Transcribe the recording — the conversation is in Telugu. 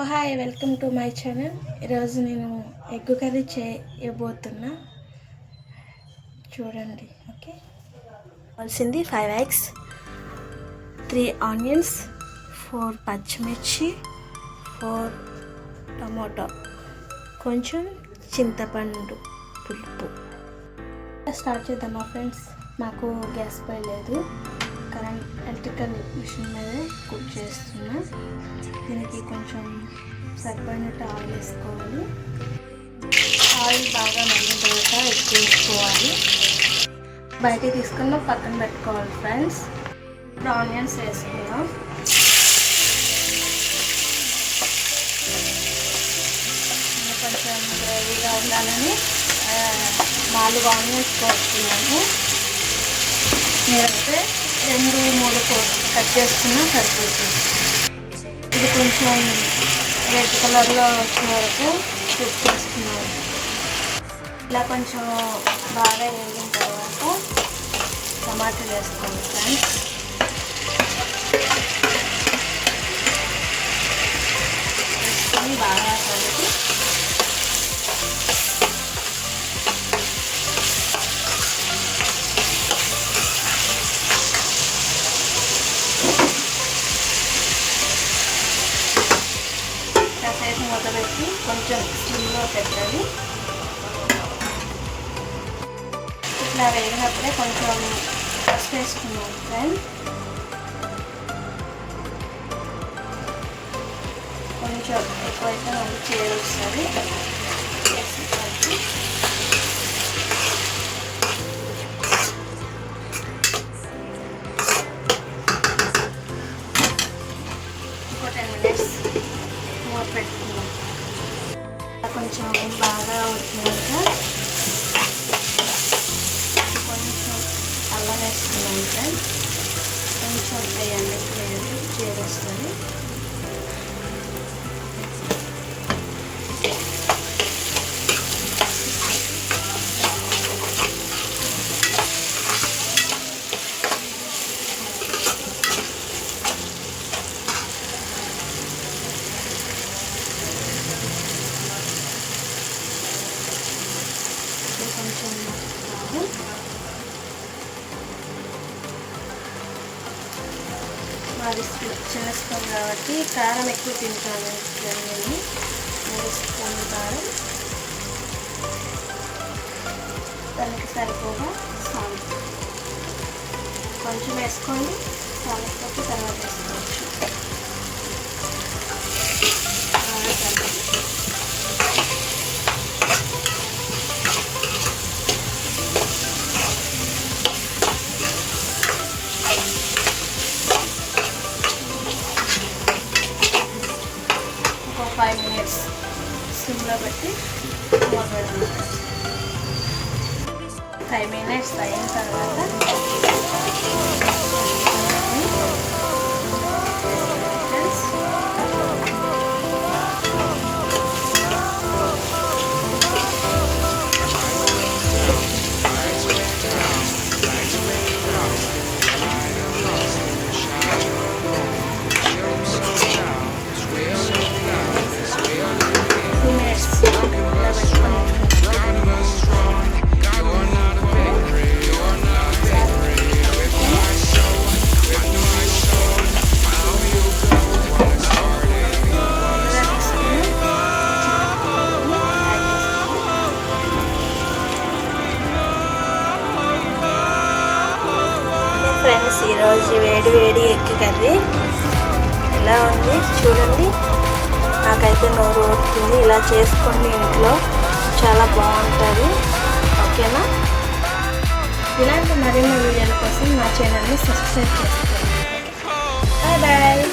Hi, welcome to my channel. ఈరోజు నేను ఎగ్ కర్రీ చేయబోతున్నా, చూడండి. ఓకే, కావాల్సింది 5 eggs, 3 ఆనియన్స్, 4 పచ్చిమిర్చి, 4 టమాటో, కొంచెం చింతపండు పులుపు. స్టార్ట్ చేద్దామా ఫ్రెండ్స్? మాకు గ్యాస్ పై లేదు, ఎలక్ట్రికల్ మిషన్ మీద కుక్ చేస్తున్నా. దీనికి కొంచెం సరిపడినట్టు ఆయిల్ వేసుకోవాలి. ఆయిల్ బాగా మరిగిన తర్వాత ఎగ్ వేసుకోవాలి. బయటికి తీసుకున్న పక్కన పెట్టుకోవాలి ఫ్రెండ్స్. ఇప్పుడు ఆనియన్స్ వేసుకుందాం. కొంచెం గ్రేవీగా ఉండాలని 4 ఆనియన్స్ కోసుకున్నాము. నేనైతే 2-3 కట్ చేసుకున్నా సరిపోతుంది. ఇది కొంచెం రెడ్ కలర్లో వచ్చిన వరకు కుక్ చేసుకున్నాను. ఇలా కొంచెం బాగా వేగిన తర్వాత టమాటాలు వేసుకోండి ఫ్రెండ్స్. వేసుకొని బాగా కలిపి మూత పెట్టి కొంచెం స్లిమ్లో పెట్టాలి. ఇట్లా వేగినప్పుడే కొంచెం పసుపు వేసుకున్నాం ఫ్రెండ్. కొంచెం ఎక్కువైతే మనకి చేదు వస్తుంది. ఇంకో 10 minutes మూత పెట్టుకున్నాం. కొంచెం బాగా ఉడికినాక కొంచెం అల్లం వేసుకున్నాం ఫ్రెండ్. కొంచెం వేయండి, చేస్తుంది. మాది చిన్న స్పూన్ కాబట్టి కారం ఎక్కువ తింటాను. నేను 3 స్పూన్ కారం, దానికి సరిపోగా సాల్ట్ కొంచెం వేసుకోండి. సాల్ట్ తప్పి తర్వాత వేసుకోవచ్చు. ఒక 5 minutes సిమ్లో పెట్టి మూత పెడతాం. 5 minutes అయిన తర్వాత ఫ్రెండ్స్, ఈరోజు వేడి ఎగ్ కర్రీ ఎలా ఉంది చూడండి. నాకైతే నోరు ఊరుతుంది. ఇలా చేసుకోండి ఇంట్లో, చాలా బాగుంటుంది. ఓకేనా? ఇలాంటి మరిన్ని వీడియోల కోసం నా ఛానల్ని సబ్స్క్రైబ్ చేసుకోండి. Bye bye.